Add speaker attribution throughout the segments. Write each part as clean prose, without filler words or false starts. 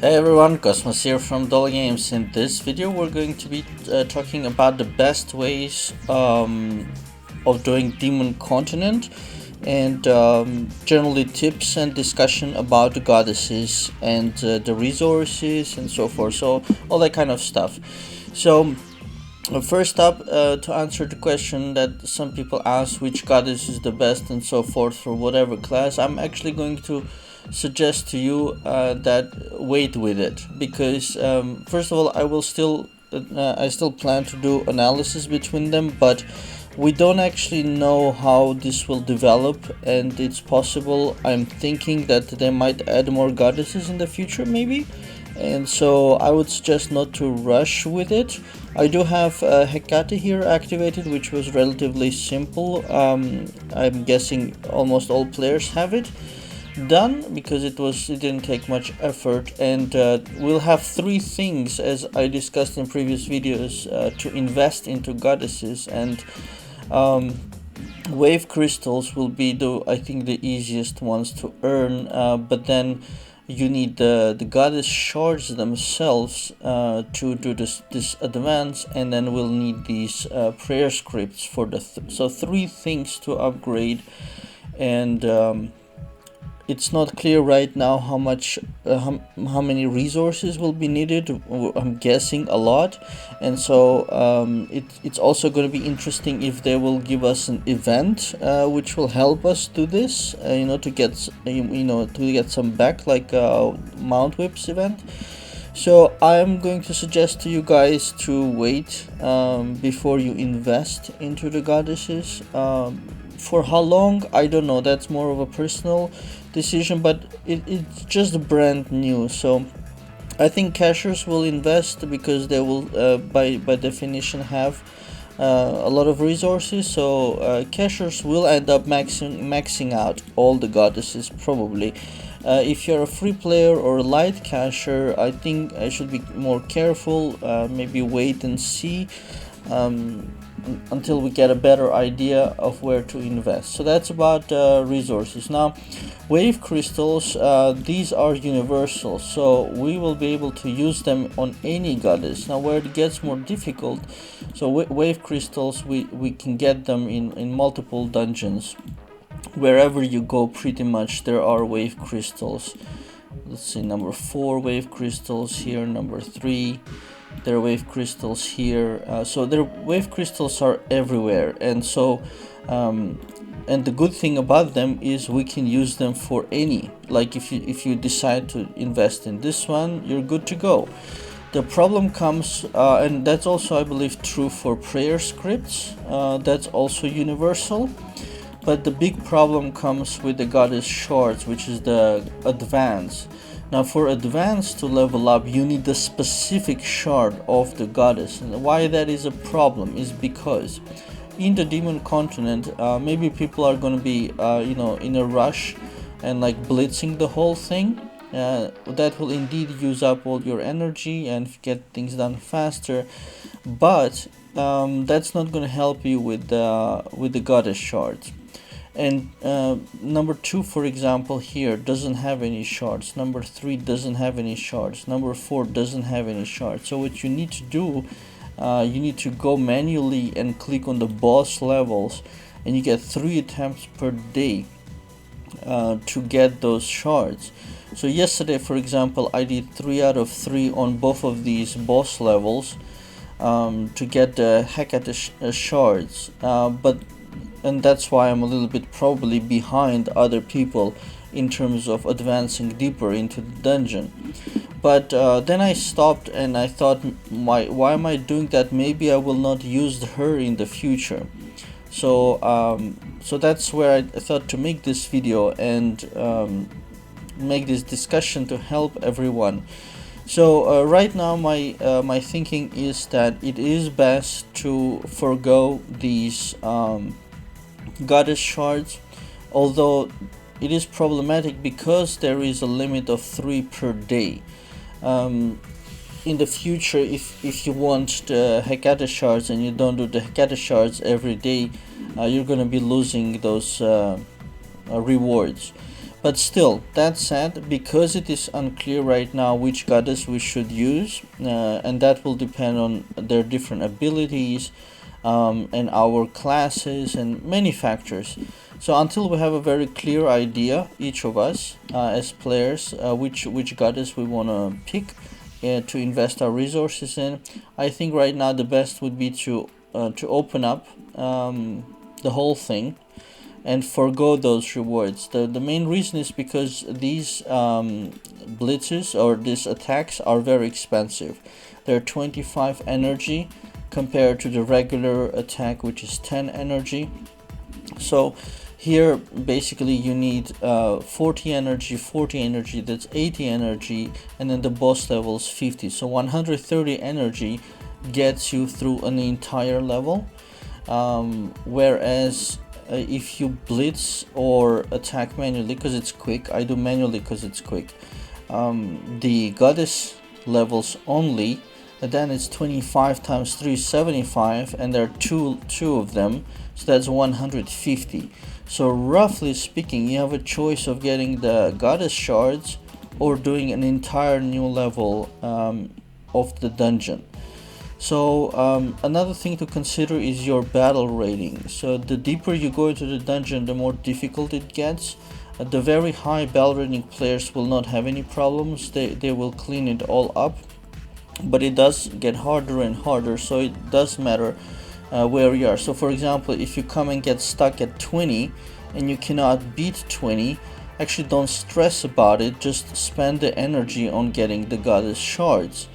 Speaker 1: Hey everyone, Cosmos here from Doll Games. In this video we're going to be talking about the best ways of doing Demon Continent and generally tips and discussion about the goddesses and the resources and so forth, so all that kind of stuff. So first up, to answer the question that some people ask, which goddess is the best and so forth for whatever class, I'm actually going to suggest to you that wait with it, because first of all I still plan to do analysis between them, but we don't actually know how this will develop, and it's possible, I'm thinking that they might add more goddesses in the future maybe, and so I would suggest not to rush with it. I do have Hecate here activated, which was relatively simple. I'm guessing almost all players have it done because it didn't take much effort, and we'll have three things, as I discussed in previous videos, to invest into goddesses, and wave crystals will be I think the easiest ones to earn, but then you need the goddess shards themselves to do this advance, and then we'll need these prayer scripts for so three things to upgrade, and it's not clear right now how much how many resources will be needed. I'm guessing a lot, and so it's also going to be interesting if they will give us an event which will help us do this, to get some back, like Mount Whips event. So I'm going to suggest to you guys to wait before you invest into the goddesses. For how long, I don't know, that's more of a personal decision, but it's just brand new, so I think cashers will invest because they will by definition have a lot of resources, so cashers will end up maxing out all the goddesses probably. If you're a free player or a light casher, I think I should be more careful, maybe wait and see until we get a better idea of where to invest. So that's about resources. Now, wave crystals, these are universal, so we will be able to use them on any goddess. Now, where it gets more difficult, so wave crystals, we can get them in multiple dungeons. Wherever you go, pretty much there are wave crystals. Let's see, number 4 wave crystals here, number 3. There are wave crystals here, so their wave crystals are everywhere, and so and the good thing about them is we can use them for any, like if you decide to invest in this one, you're good to go. The problem comes, and that's also I believe true for prayer scripts, that's also universal, but the big problem comes with the goddess shards, which is the advance. Now, for advance to level up, you need the specific shard of the goddess, and why that is a problem is because in the Demon Continent, maybe people are going to be in a rush and like blitzing the whole thing. That will indeed use up all your energy and get things done faster, but that's not going to help you with the goddess shards. And number 2, for example, here doesn't have any shards. Number 3 doesn't have any shards. Number 4 doesn't have any shards. So what you need to do, you need to go manually and click on the boss levels, and you get 3 attempts per day to get those shards. So yesterday, for example, I did 3 out of 3 on both of these boss levels to get the Hecate shards, and that's why I'm a little bit probably behind other people in terms of advancing deeper into the dungeon. But then I stopped and I thought, why am I doing that? Maybe I will not use her in the future. So so that's where I thought to make this video and make this discussion to help everyone. So right now my thinking is that it is best to forego these goddess shards, although it is problematic because there is a limit of 3 per day. In the future, if you want the Hecate shards and you don't do the Hecate shards every day, you're going to be losing those rewards. But still, that said, because it is unclear right now which goddess we should use, and that will depend on their different abilities, and our classes and many factors. So until we have a very clear idea, each of us as players, which goddess we want to pick to invest our resources in, I think right now the best would be to open up the whole thing and forgo those rewards. The main reason is because these blitzes or these attacks are very expensive. They're 25 energy compared to the regular attack, which is 10 energy. So here basically you need 40 energy, that's 80 energy, and then the boss level is 50. So 130 energy gets you through an entire level, whereas if you blitz or attack manually, because it's quick, I do manually because it's quick, the goddess levels only, and then it's 25 times 3 75, and there are two of them, so that's 150. So roughly speaking, you have a choice of getting the goddess shards or doing an entire new level of the dungeon. So another thing to consider is your battle rating. So the deeper you go into the dungeon, the more difficult it gets. The very high battle rating players will not have any problems. They will clean it all up. But it does get harder and harder, so it does matter where you are. So for example, if you come and get stuck at 20 and you cannot beat 20, actually don't stress about it. Just spend the energy on getting the goddess shards,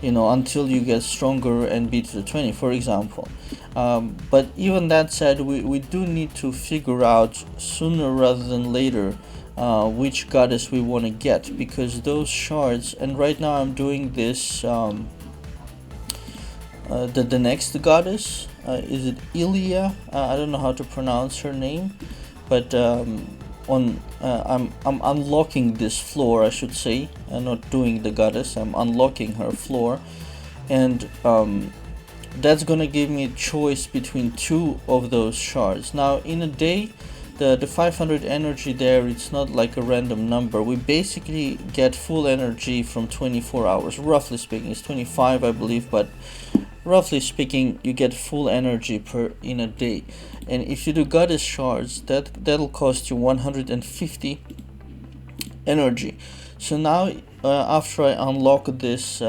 Speaker 1: until you get stronger and beat the 20, for example. But even that said, we do need to figure out sooner rather than later which goddess we want to get, because those shards, and right now I'm doing this, the next goddess, is it Ilya? I don't know how to pronounce her name, but I'm unlocking this floor, I should say. I'm not doing the goddess, I'm unlocking her floor, and that's gonna give me a choice between two of those shards. Now in a day, the 500 energy there, it's not like a random number. We basically get full energy from 24 hours, roughly speaking. It's 25 I believe, but roughly speaking you get full energy in a day. And if you do goddess shards, that'll cost you 150 energy. So now after I unlock this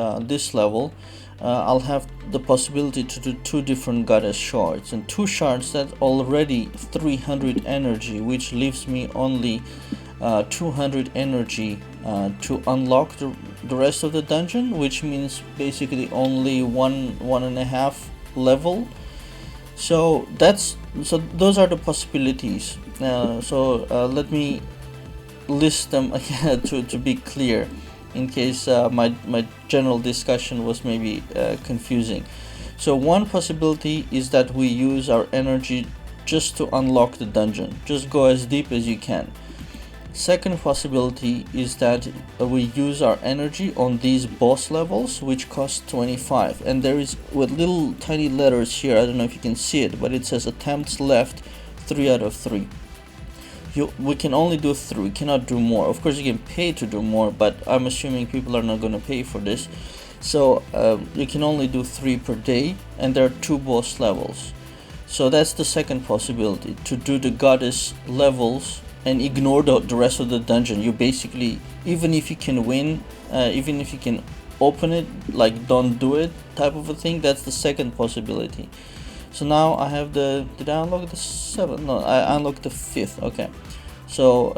Speaker 1: level, I'll have the possibility to do two different goddess shards, and two shards, that's already 300 energy, which leaves me only 200 energy to unlock the rest of the dungeon, which means basically only one and a half level. So those are the possibilities. Let me list them again to be clear, in case my general discussion was maybe confusing. So one possibility is that we use our energy just to unlock the dungeon. Just go as deep as you can. Second possibility is that we use our energy on these boss levels, which cost 25, and there is, with little tiny letters here, I don't know if you can see it, but it says attempts left 3 out of 3. We can only do 3, we cannot do more. Of course you can pay to do more, but I'm assuming people are not going to pay for this. So you can only do 3 per day, and there are 2 boss levels. So that's the second possibility, to do the goddess levels and ignore the rest of the dungeon. You basically, even if you can win, even if you can open it, like don't do it type of a thing. That's the second possibility. So now I have did I unlock the 7th? No, I unlocked the 5th. Okay. So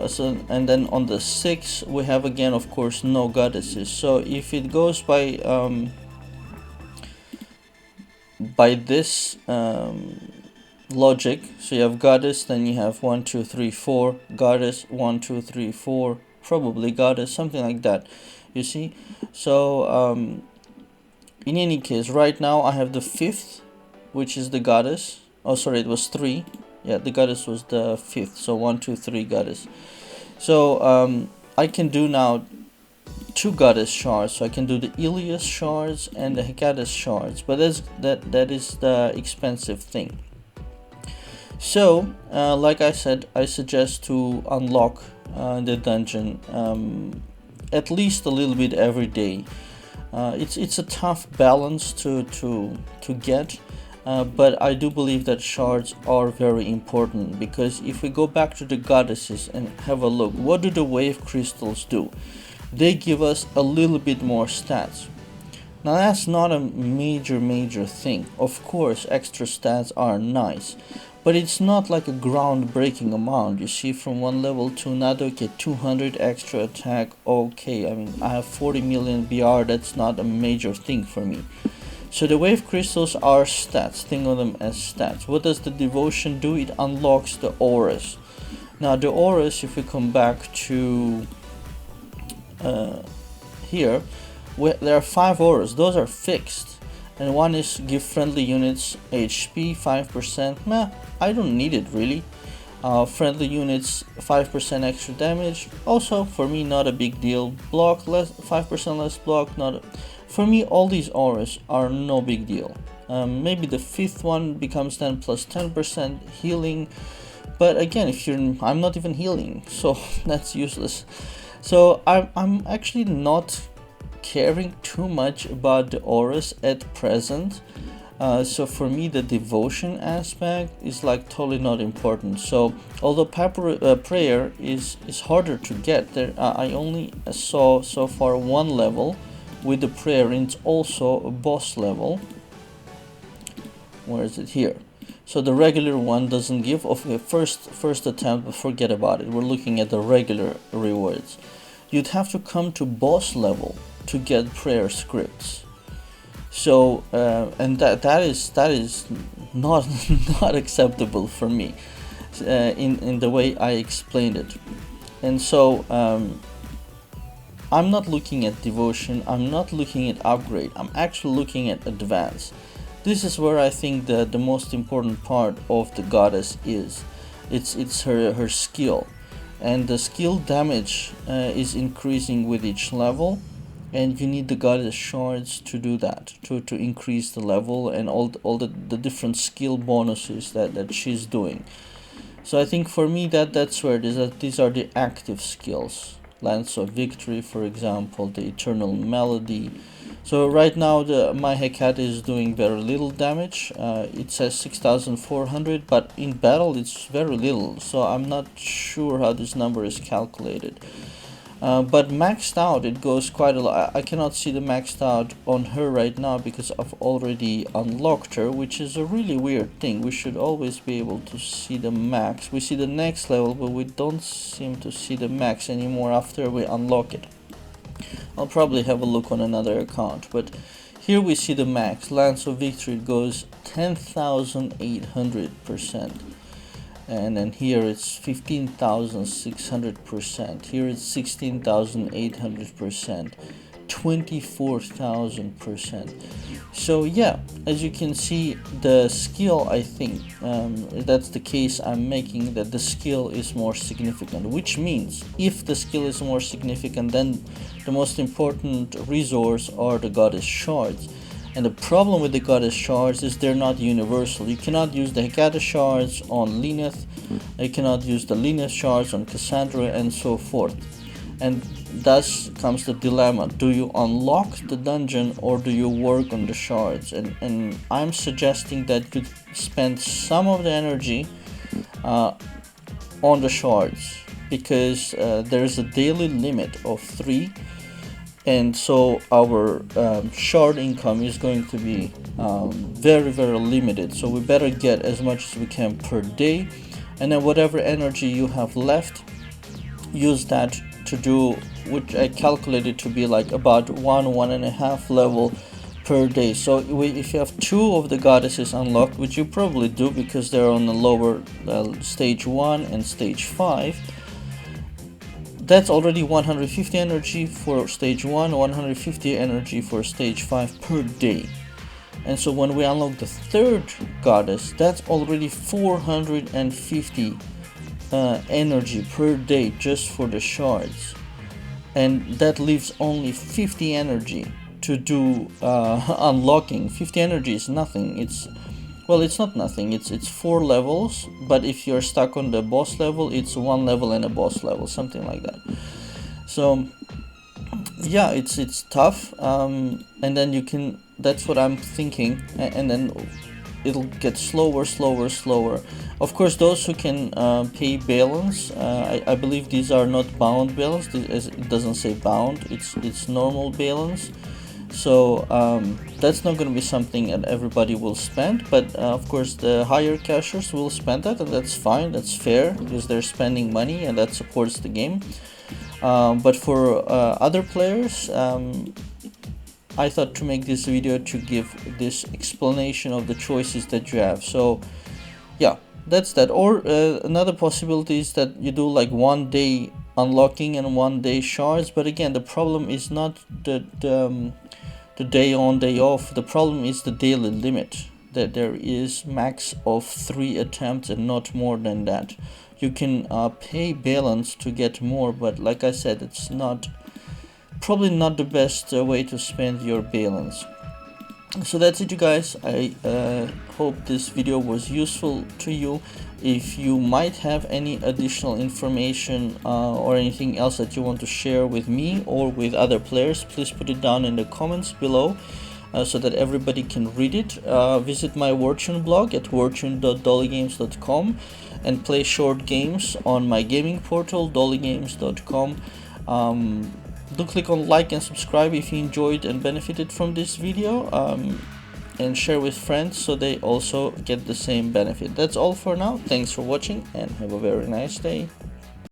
Speaker 1: and then on the 6th we have again, of course, no goddesses. So if it goes by this logic, so you have goddess, then you have 1 2 3 4 goddess, 1 2 3 4 probably goddess, something like that, you see. So in any case, right now I have the 5th, which is the goddess. Oh sorry, it was 3. Yeah, the goddess was the 5th, so 1 2 3 goddess. So I can do now 2 goddess shards, so I can do the Ilias shards and the goddess shards, but that is the expensive thing. So like I said, I suggest to unlock the dungeon, at least a little bit every day. It's a tough balance to get, but I do believe that shards are very important, because if we go back to the goddesses and have a look, what do the wave crystals do? They give us a little bit more stats. Now that's not a major thing. Of course, extra stats are nice, but it's not like a groundbreaking amount. You see, from one level to another, okay, 200 extra attack, okay, I mean, I have 40 million BR, that's not a major thing for me. So the wave crystals are stats, think of them as stats. What does the devotion do? It unlocks the auras. Now the auras, if we come back to here, there are 5 auras. Those are fixed, and one is give friendly units HP 5%. Meh, I don't need it really. Friendly units 5% extra damage, also for me not a big deal. Block less, 5% less block, not a, for me all these auras are no big deal. Maybe the 5th one becomes then plus 10% healing, but again, if you're, I'm not even healing, so that's useless. So I'm actually not caring too much about the auras at present. So for me the devotion aspect is like totally not important. So although prayer is harder to get, there I only saw so far one level with the prayer, and it's also a boss level. Where is it? Here. So the regular one doesn't give. Okay, first attempt, but forget about it. We're looking at the regular rewards. You'd have to come to boss level to get prayer scripts. So and that is not not acceptable for me in the way I explained it. And so I'm not looking at devotion, I'm not looking at upgrade, I'm actually looking at advance. This is where I think that the most important part of the goddess is. It's her skill, and the skill damage is increasing with each level, and you need the goddess shards to do that, to increase the level and all the different skill bonuses that she's doing. So I think for me that's where it is, that these are the active skills. Lance of Victory, for example, the Eternal Melody. So right now my Hecate is doing very little damage. It says 6,400, but in battle it's very little, so I'm not sure how this number is calculated. But maxed out it goes quite a lot. I cannot see the maxed out on her right now because I've already unlocked her, which is a really weird thing. We should always be able to see the max. We see the next level, but we don't seem to see the max anymore after we unlock it. I'll probably have a look on another account, but here we see the max. Lance of Victory goes 10,800%. And then here it's 15,600%. Here it's 16,800%. 24,000%. So yeah, as you can see, the skill, I think that's the case I'm making, that the skill is more significant, which means if the skill is more significant, then the most important resource are the goddess shards. And the problem with the goddess shards is they're not universal. You cannot use the Hecate shards on Lilith, you cannot use the Lilith shards on Cassandra, and so forth. And thus comes the dilemma: do you unlock the dungeon or do you work on the shards? And I'm suggesting that you spend some of the energy on the shards, because there's a daily limit of 3, and so our shard income is going to be very limited. So we better get as much as we can per day, and then whatever energy you have left, use that to do, which I calculated to be like about 1.5 level per day. So if you have 2 of the goddesses unlocked, which you probably do because they're on the lower stage 1 and stage 5, that's already 150 energy for stage 1, 150 energy for stage 5 per day. And so when we unlock the 3rd goddess, that's already 450 energy per day just for the shards, and that leaves only 50 energy to do unlocking. 50 energy is nothing. It's well, it's not nothing, it's 4 levels, but if you're stuck on the boss level, it's 1 level and a boss level, something like that. So yeah, it's tough, and then you can, that's what I'm thinking, and then it'll get slower. Of course, those who can pay balance, I believe these are not bound balance, it doesn't say bound, it's normal balance. So that's not going to be something that everybody will spend, but of course the higher cashers will spend that, and that's fine, that's fair, because they're spending money and that supports the game. But for other players, I thought to make this video to give this explanation of the choices that you have. So yeah, that's that. Or another possibility is that you do like 1 day unlocking and 1 day shards, but again, the problem is not the day on day off. The problem is the daily limit, that there is max of 3 attempts and not more than that. You can pay balance to get more, but like I said, it's probably not the best way to spend your balance. So that's it, you guys. I hope this video was useful to you. If you might have any additional information or anything else that you want to share with me or with other players, please put it down in the comments below, so that everybody can read it. Visit my Wartune blog at wartune.dollygames.com and play short games on my gaming portal dollygames.com. Do click on like and subscribe if you enjoyed and benefited from this video, and share with friends so they also get the same benefit. That's all for now. Thanks for watching and have a very nice day.